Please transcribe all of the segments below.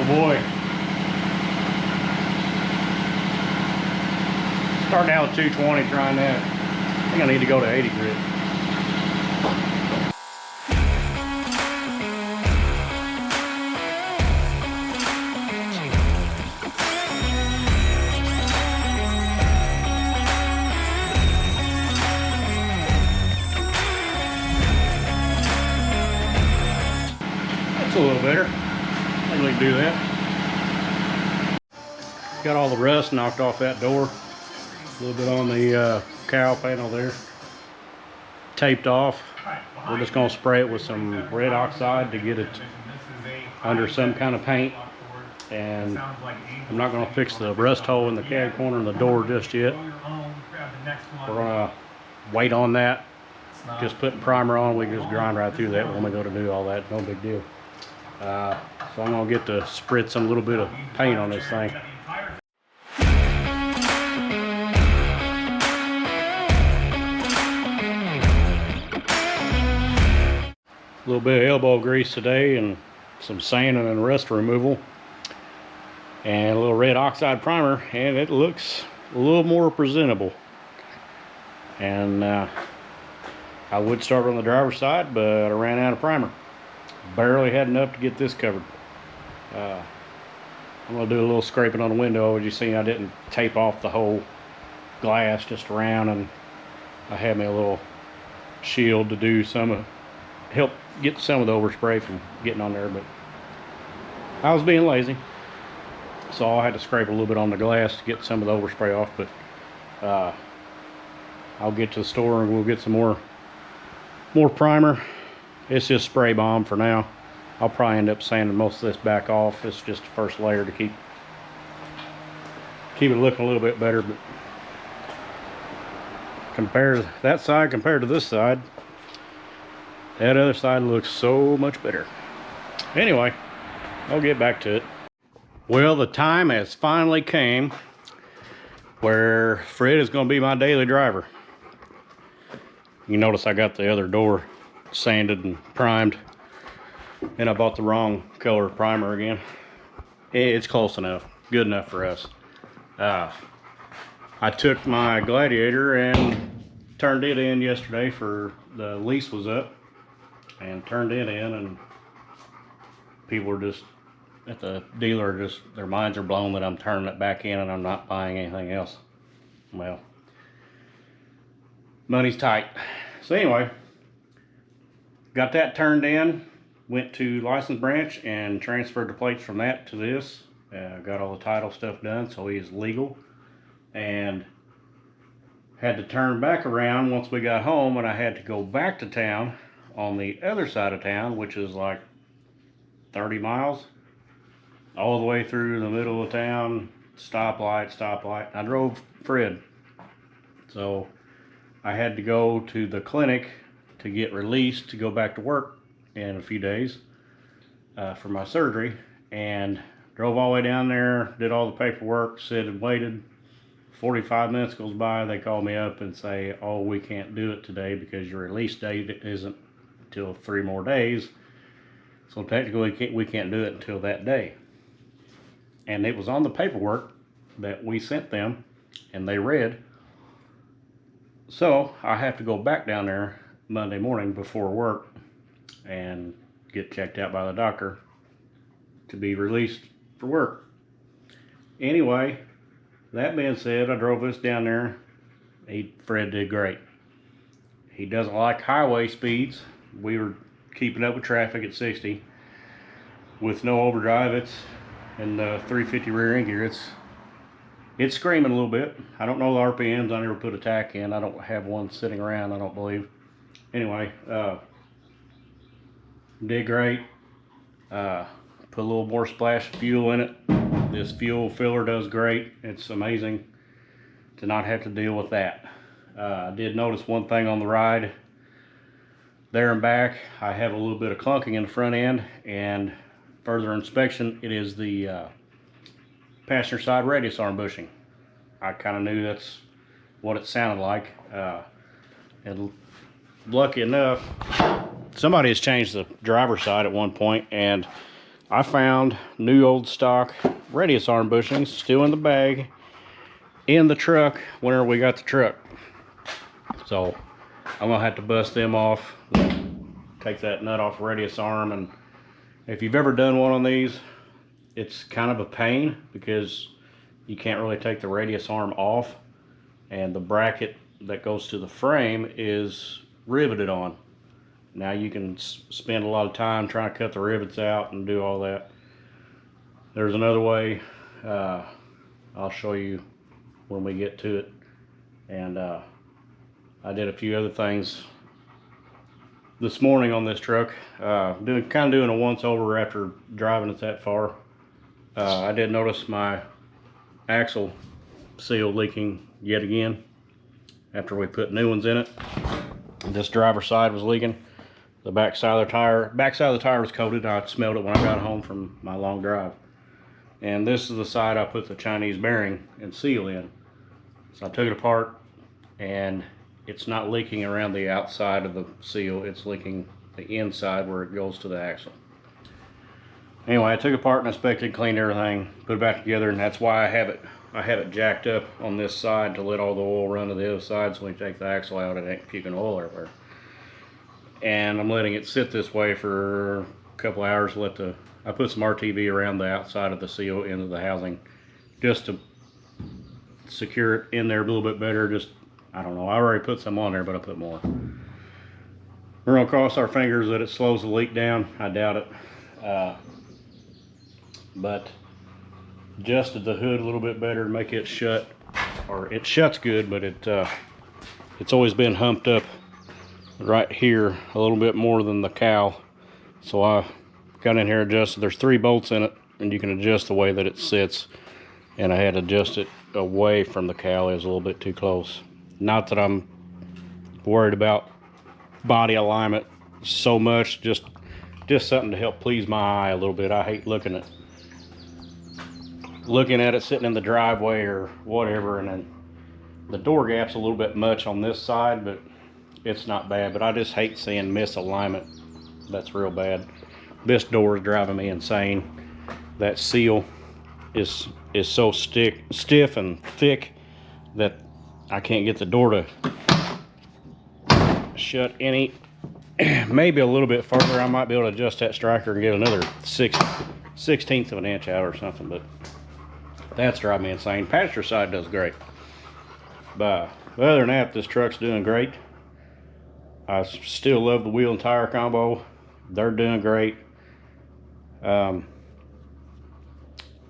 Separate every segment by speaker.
Speaker 1: Oh boy. Starting out with 220, trying that. I think I need to go to 80 grit. That's a little better. I think we can do that. Got all the rust knocked off that door. A little bit on the cowl panel there. Taped off. We're just going to spray it with some red oxide to get it under some kind of paint. And I'm not going to fix the rust hole in the cab corner of the door just yet. We're going to wait on that. Just putting primer on, we can just grind right through that when we go to do all that. No big deal. So I'm going to get to spritz some little bit of paint on this thing. A little bit of elbow grease today and some sanding and rust removal and a little red oxide primer, and it looks a little more presentable. And I would start on the driver's side, but I ran out of primer. Barely had enough to get this covered. I'm going to do a little scraping on the window. As you see, I didn't tape off the whole glass, just around, and I had me a little shield to do some help get some of the overspray from getting on there, but I was being lazy, so I had to scrape a little bit on the glass to get some of the overspray off. But I'll get to the store and we'll get some more primer. It's just spray bomb for now. I'll probably end up sanding most of this back off. It's just the first layer to keep it looking a little bit better. But compare that side compared to this side, that other side looks so much better. Anyway, I'll get back to it. Well, the time has finally came where Fred is going to be my daily driver. You notice I got the other door sanded and primed, and I bought the wrong color primer again. It's close enough, good enough for us. I took my Gladiator and turned it in yesterday for the lease was up, and turned it in, and people are just at the dealer, just their minds are blown that I'm turning it back in and I'm not buying anything else. Well, money's tight. So anyway, got that turned in, went to license branch and transferred the plates from that to this. Got all the title stuff done, so he is legal. And had to turn back around once we got home, and I had to go back to town on the other side of town, which is like 30 miles, all the way through the middle of town, stoplight. I drove Fred. So I had to go to the clinic to get released to go back to work in a few days for my surgery, and drove all the way down there, did all the paperwork, sit and waited. 45 minutes goes by, they call me up and say, oh, we can't do it today because your release date isn't until 3 more days. So technically we can't do it until that day. And it was on the paperwork that we sent them and they read. So I have to go back down there Monday morning before work and get checked out by the doctor to be released for work. Anyway, that being said, I drove this down there. Fred did great. He doesn't like highway speeds. We were keeping up with traffic at 60 with no overdrive. It's in the 350 rear end gear. It's screaming a little bit. I don't know the RPMs. I never put a tack in. I don't have one sitting around, I don't believe. Anyway, did great. Put a little more splash of fuel in it. This fuel filler does great. It's amazing to not have to deal with that. I did notice one thing on the ride there and back. I have a little bit of clunking in the front end, and further inspection, it is the passenger side radius arm bushing. I kind of knew that's what it sounded like. And lucky enough, somebody has changed the driver's side at one point, and I found new old stock radius arm bushings still in the bag in the truck whenever we got the truck. So I'm gonna have to bust them off, take that nut off radius arm. And if you've ever done one on these, it's kind of a pain because you can't really take the radius arm off, and the bracket that goes to the frame is riveted on. Now you can spend a lot of time trying to cut the rivets out and do all that. There's another way. I'll show you when we get to it. And I did a few other things this morning on this truck. Kind of doing a once over after driving it that far. I did notice my axle seal leaking yet again after we put new ones in it. This driver's side was leaking. The back side of the tire was coated. I smelled it when I got home from my long drive. And this is the side I put the Chinese bearing and seal in. So I took it apart, and it's not leaking around the outside of the seal. It's leaking the inside where it goes to the axle. Anyway, I took it apart and inspected, cleaned everything, put it back together, and that's why I have it jacked up on this side to let all the oil run to the other side, so when you take the axle out, it ain't puking oil everywhere. And I'm letting it sit this way for a couple hours. I put some RTV around the outside of the seal into the housing just to secure it in there a little bit better. Just, I don't know, I already put some on there, but I put more. We're gonna cross our fingers that it slows the leak down. I doubt it. But adjusted the hood a little bit better to make it shut, or it shuts good, but it's always been humped up right here a little bit more than the cowl. So I got in here, adjusted. There's 3 bolts in it, and you can adjust the way that it sits, and I had to adjust it away from the cowl. It was a little bit too close. Not that I'm worried about body alignment so much, just something to help please my eye a little bit. I hate looking at it sitting in the driveway or whatever, and then the door gap's a little bit much on this side, but it's not bad. But I just hate seeing misalignment. That's real bad. This door is driving me insane. That seal is so stiff and thick that I can't get the door to shut any. Maybe a little bit further. I might be able to adjust that striker and get another 1/16 of an inch out or something, but that's driving me insane. Passenger side does great, but other than that, this truck's doing great. I still love the wheel and tire combo. They're doing great.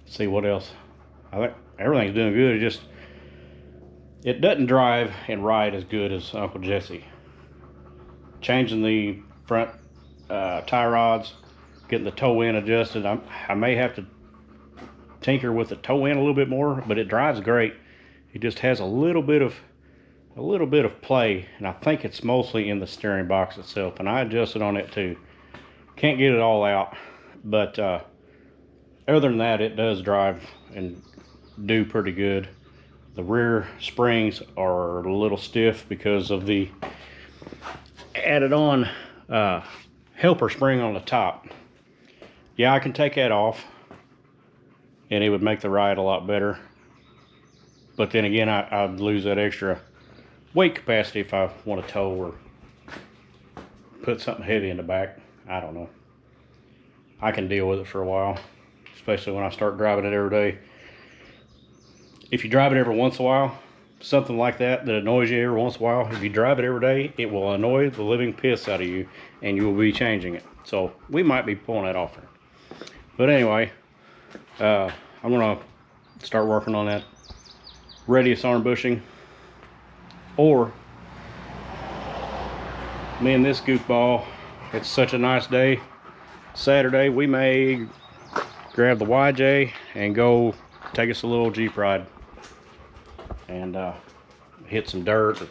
Speaker 1: See what else. I think everything's doing good. It doesn't drive and ride as good as Uncle Jesse. Changing the front tie rods, getting the toe end adjusted. I may have to tinker with the toe end a little bit more, but it drives great. It just has a little bit of play, and I think it's mostly in the steering box itself, and I adjusted on it too. Can't get it all out, but other than that, it does drive and do pretty good. The rear springs are a little stiff because of the added on helper spring on the top. Yeah, I can take that off and it would make the ride a lot better, but then again, I'd lose that extra weight capacity if I want to tow or put something heavy in the back. I don't know. I can deal with it for a while, especially when I start driving it every day. If you drive it every once in a while, something like that annoys you every once in a while, if you drive it every day, it will annoy the living piss out of you, and you will be changing it. So we might be pulling that off. But anyway, I'm gonna start working on that radius arm bushing, or me and this goofball. It's such a nice day, Saturday. We may grab the YJ and go take us a little Jeep ride and hit some dirt or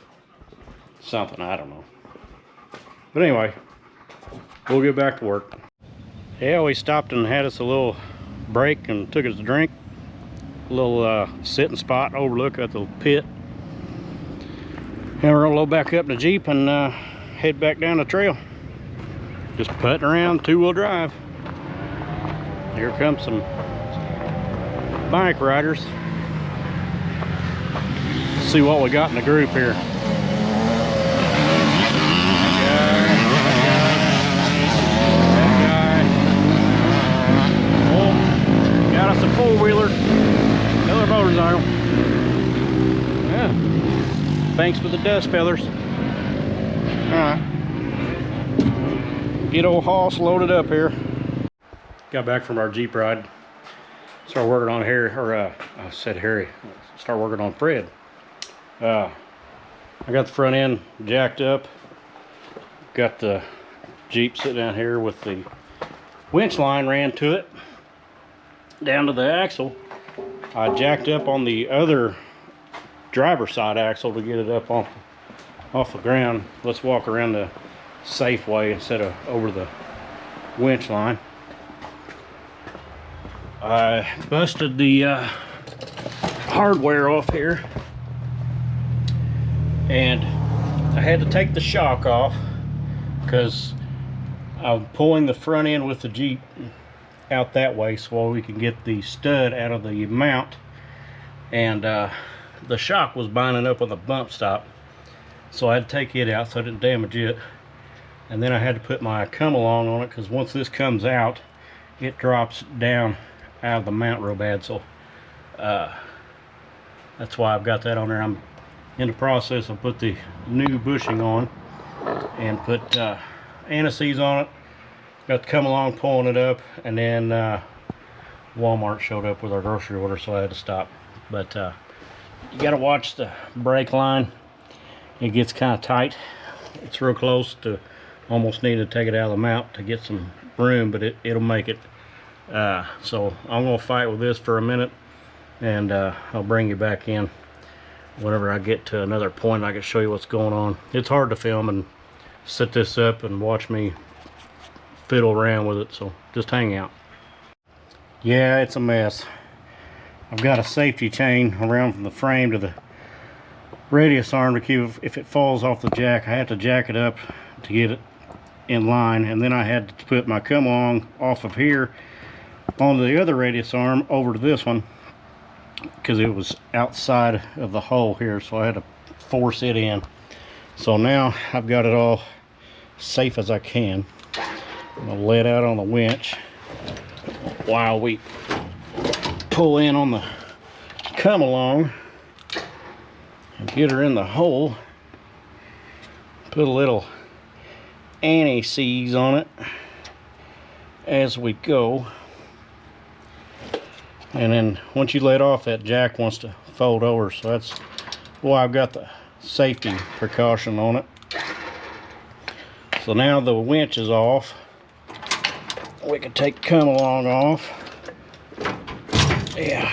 Speaker 1: something. I don't know. But anyway, we'll get back to work. Yeah, we stopped and had us a little break and took us a drink. A little sitting spot, overlook at the pit. And we're gonna load back up in the Jeep and head back down the trail. Just putting around, 2-wheel drive. Here comes some bike riders. Let's see what we got in the group here. Got us a four-wheeler. Another motorcycle. Yeah. Thanks for the dust feathers. Alright. Get old Hoss loaded up here. Got back from our Jeep ride. Start working on Harry, or I said Harry. Start working on Fred. I got the front end jacked up. Got the Jeep sitting down here with the winch line ran to it. Down to the axle. I jacked up on the other driver's side axle to get it up off the ground. Let's walk around the safe way instead of over the winch line. I busted the hardware off here, and I had to take the shock off because I'm pulling the front end with the Jeep out that way so we can get the stud out of the mount, and the shock was binding up on the bump stop, so I had to take it out so I didn't damage it. And then I had to put my come along on it because once this comes out, it drops down out of the mount real bad. So that's why I've got that on there. I'm in the process of put the new bushing on and put anti-seize on it. Got the come along pulling it up, and then Walmart showed up with our grocery order, so I had to stop. But you got to watch the brake line. It gets kind of tight. It's real close to almost need to take it out of the mount to get some room, but it'll make it. So I'm gonna fight with this for a minute, and I'll bring you back in whenever I get to another point. I can show you what's going on. It's hard to film and set this up and watch me fiddle around with it, so just hang out. Yeah, it's a mess. I've got a safety chain around from the frame to the radius arm to keep, if it falls off the jack, I have to jack it up to get it in line, and then I had to put my come along off of here onto the other radius arm over to this one because it was outside of the hole here, so I had to force it in. So now I've got it all safe as I can. I'm gonna lay it out on the winch while we pull in on the come along and get her in the hole. Put a little anti-seize on it as we go, and then once you let off, that jack wants to fold over, so that's why I've got the safety precaution on it. So now the winch is off, we can take come along off. Yeah,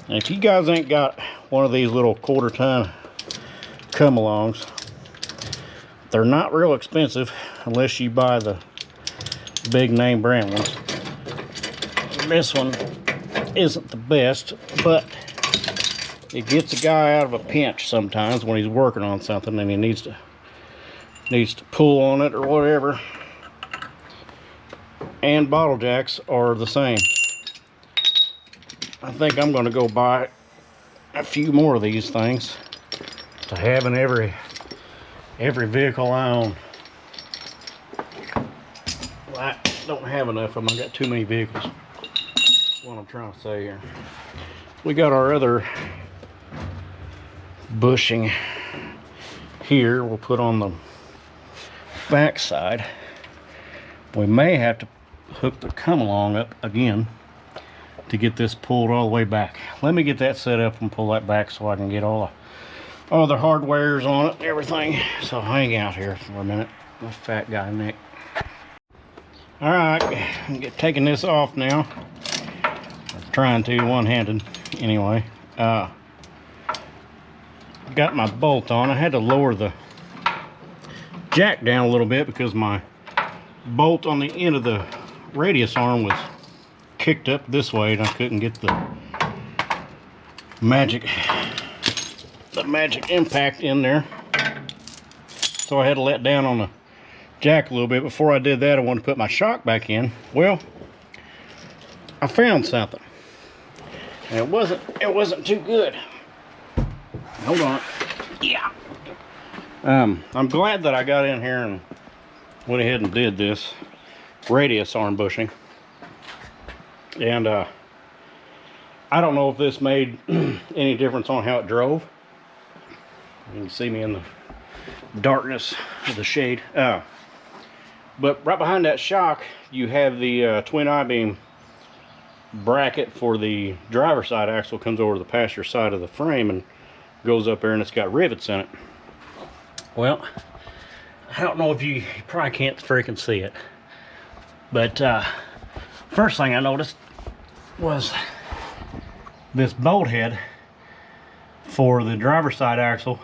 Speaker 1: and if you guys ain't got one of these little quarter-ton come alongs, they're not real expensive unless you buy the big name brand ones. This one isn't the best, but it gets a guy out of a pinch sometimes when he's working on something and he needs to pull on it or whatever. And bottle jacks are the same. I think I'm going to go buy a few more of these things to have in every vehicle I own. Well, I don't have enough of them. I got too many vehicles. That's what I'm trying to say here. We got our other bushing here. We'll put on the back side. We may have to hook the come along up again to get this pulled all the way back. Let me get that set up and pull that back so I can get all the hardwares on it and everything. So hang out here for a minute. My fat guy Nick. Alright, I'm taking this off now. I'm trying to one-handed anyway. Got my bolt on. I had to lower the jack down a little bit because my bolt on the end of the radius arm was kicked up this way and I couldn't get the magic impact in there, so I had to let down on the jack a little bit. Before I did that, I wanted to put my shock back in. Well, I found something. And it wasn't too good. Hold on. Yeah. I'm glad that I got in here and went ahead and did this radius arm bushing. And I don't know if this made any difference on how it drove. You can see me in the darkness of the shade. But right behind that shock, you have the twin I-beam bracket for the driver's side axle. Comes over to the passenger side of the frame and goes up there, and it's got rivets in it. Well, I don't know if you probably can't freaking see it, but first thing I noticed was this bolt head for the driver's side axle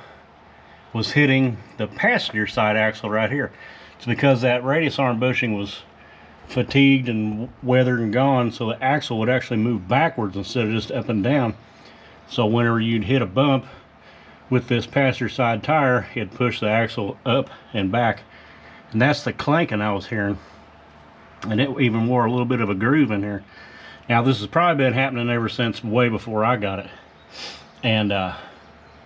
Speaker 1: was hitting the passenger side axle right here. It's because that radius arm bushing was fatigued and weathered and gone, so the axle would actually move backwards instead of just up and down. So whenever you'd hit a bump with this passenger side tire, it'd push the axle up and back, and that's the clanking I was hearing. And it even wore a little bit of a groove in here. Now this has probably been happening ever since way before I got it, and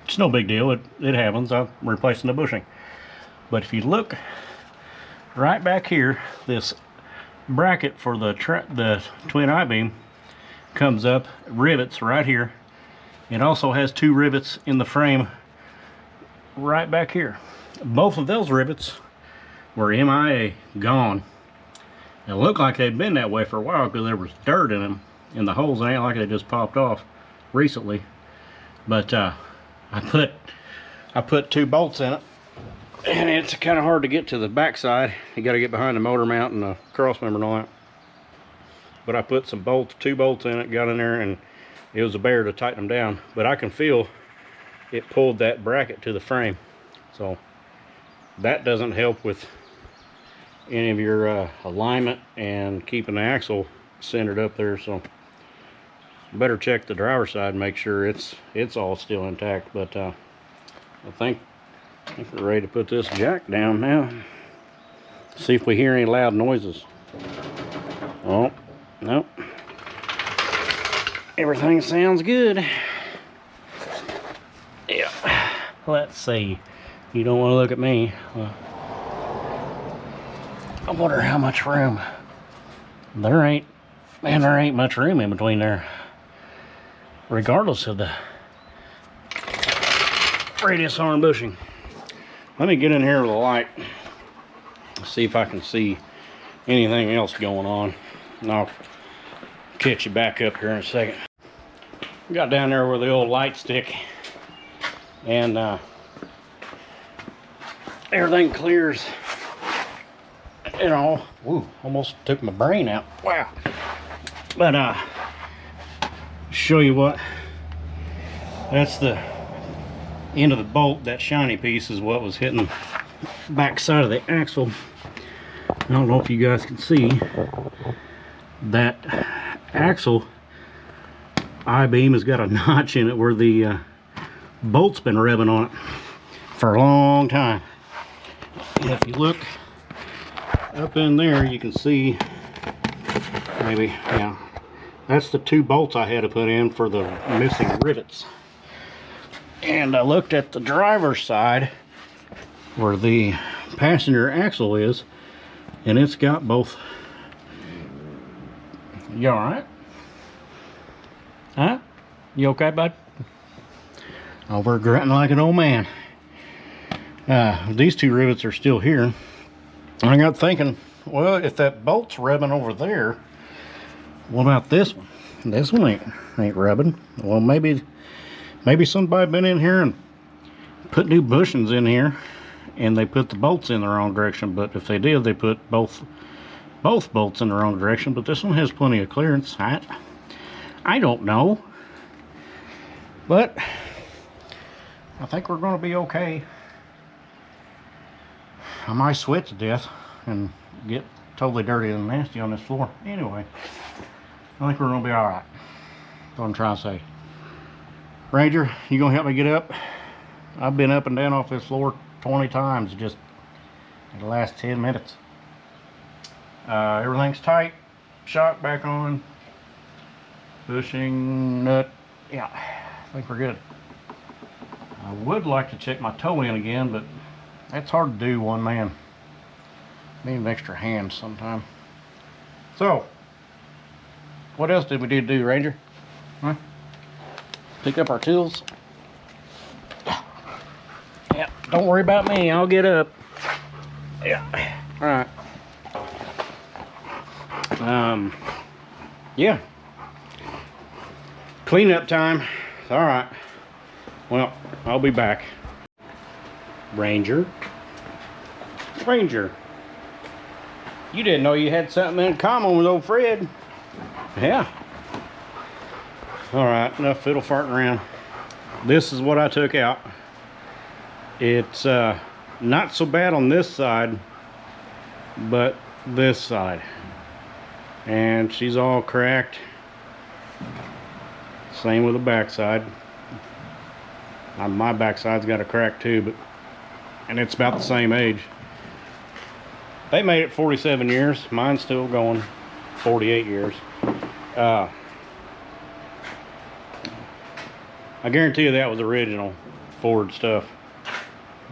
Speaker 1: it's no big deal. It happens. I'm replacing the bushing. But if you look right back here, this bracket for the twin I-beam comes up, rivets right here. It also has two rivets in the frame right back here. Both of those rivets were MIA, gone. It looked like they'd been that way for a while because there was dirt in them, and the holes ain't like they just popped off recently. But I put two bolts in it, and it's kind of hard to get to the back side. You got to get behind the motor mount and the cross member and all that. But I put some bolts, two bolts in it, got in there, and it was a bear to tighten them down. But I can feel it pulled that bracket to the frame, so that doesn't help with any of your alignment and keeping the axle centered up there. So better check the driver's side and make sure it's all still intact. But I think we're ready to put this jack down now. See if we hear any loud noises. Oh, nope. Everything sounds good. Yeah. Let's see. You don't want to look at me. I wonder how much room. There ain't much room in between there, regardless of the radius arm bushing. Let me get in here with a light, see if I can see anything else going on, and I'll catch you back up here in a second. Got down there with the old light stick, and everything clears. You know, ooh, almost took my brain out. Wow. But show you what, that's the end of the bolt. That shiny piece is what was hitting the back side of the axle. I don't know if you guys can see that axle I-beam has got a notch in it where the bolt's been rubbing on it for a long time. And if you look up in there, you can see, maybe, yeah, that's the two bolts I had to put in for the missing rivets. And I looked at the driver's side where the passenger axle is, and it's got both. You all right? Huh? You okay, bud? Over grunting like an old man. These two rivets are still here. I got thinking, well, if that bolt's rubbing over there, what about this one? This one ain't rubbing. Well, maybe somebody been in here and put new bushings in here, and they put the bolts in the wrong direction. But if they did, they put both bolts in the wrong direction. But this one has plenty of clearance. I don't know, but I think we're going to be okay. I might sweat to death and get totally dirty and nasty on this floor. Anyway, I think we're going to be alright. That's what I'm trying to say. Ranger, you going to help me get up? I've been up and down off this floor 20 times just It'll last 10 minutes. Everything's tight. Shock back on. Bushing nut. Yeah, I think we're good. I would like to check my toe in again, but that's hard to do one man. Need an extra hand sometime. So, what else did we do, Ranger? Huh? Pick up our tools. Yeah, don't worry about me. I'll get up. Yeah. All right. Yeah. Cleanup time. All right. Well, I'll be back. Ranger. Ranger. You didn't know you had something in common with old Fred. Yeah. All right, enough fiddle farting around. This is what I took out. It's not so bad on this side, but this side. And she's all cracked. Same with the back side. My backside's got a crack too, and it's about the same age. They made it 47 years. Mine's still going 48 years. I guarantee you that was original Ford stuff.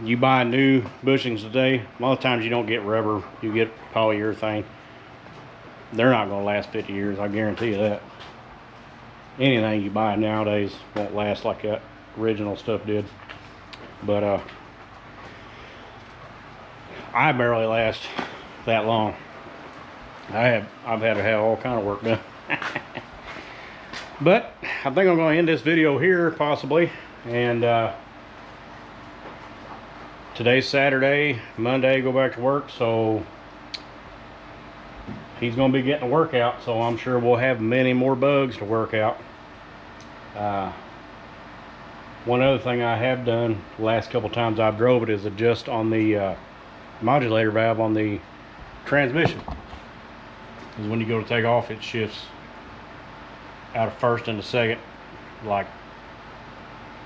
Speaker 1: You buy new bushings today, a lot of times you don't get rubber, you get polyurethane. They're not going to last 50 years, I guarantee you that. Anything you buy nowadays won't last like that original stuff did. But I barely last that long. I've had to have all kind of work done. But I think I'm going to end this video here possibly. And today's Saturday, Monday go back to work, so he's going to be getting a workout, so I'm sure we'll have many more bugs to work out. One other thing I have done the last couple times I've drove it is adjust on the modulator valve on the transmission. Because when you go to take off, it shifts out of first into second like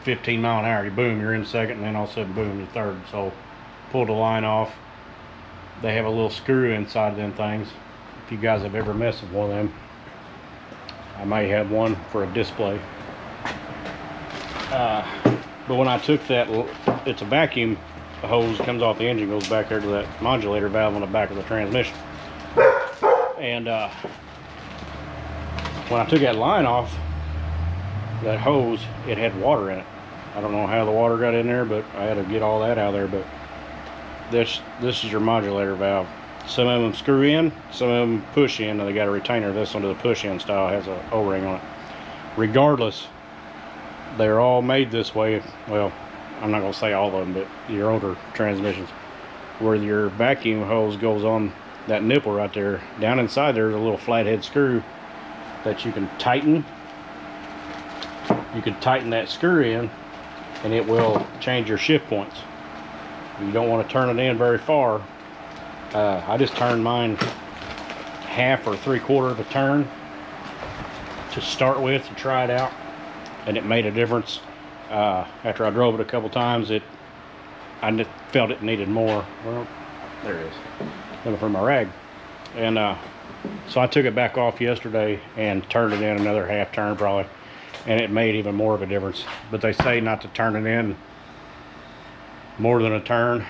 Speaker 1: 15 mile an hour. You boom, you're in second, and then all of a sudden boom, you're third. So pull the line off. They have a little screw inside of them things. If you guys have ever messed with one of them, I may have one for a display. But when I took that, it's a vacuum hose, comes off the engine, goes back there to that modulator valve on the back of the transmission. And when I took that line off, that hose, it had water in it. I don't know how the water got in there, but I had to get all that out of there. But this is your modulator valve. Some of them screw in, some of them push in, and they got a retainer. This one to the push-in style has an O-ring on it. Regardless, they're all made this way. Well, I'm not going to say all of them, but your older transmissions, where your vacuum hose goes on that nipple right there. Down inside there's a little flathead screw that you can tighten. You can tighten that screw in, and it will change your shift points. You don't want to turn it in very far. I just turned mine half or 3/4 of a turn to start with to try it out, and it made a difference. After I drove it a couple times, I just felt it needed more. Well, there it is. Looking for my rag. And so I took it back off yesterday and turned it in another half turn probably, and it made even more of a difference. But they say not to turn it in more than a turn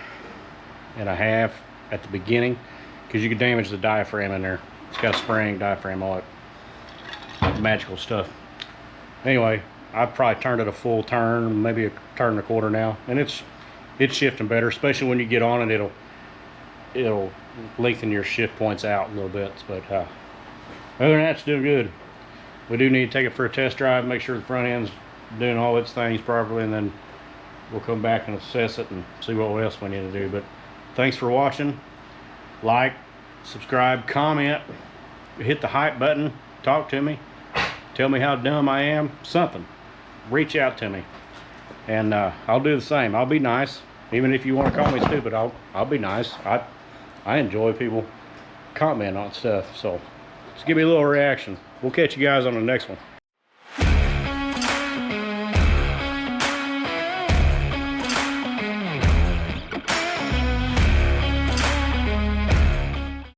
Speaker 1: and a half at the beginning, because you could damage the diaphragm in there. It's got a spring diaphragm on it. Magical stuff. Anyway, I've probably turned it a full turn, maybe a turn and a quarter now, and it's shifting better, especially when you get on it. It'll lengthen your shift points out a little bit. But other than that, it's doing good. We do need to take it for a test drive, make sure the front end's doing all its things properly, and then we'll come back and assess it and see what else we need to do. But thanks for watching. Like, subscribe, comment, hit the hype button, talk to me, tell me how dumb I am, something. Reach out to me, and I'll do the same. I'll be nice. Even if you want to call me stupid, I'll be nice. I enjoy people commenting on stuff, so just give me a little reaction. We'll catch you guys on the next one.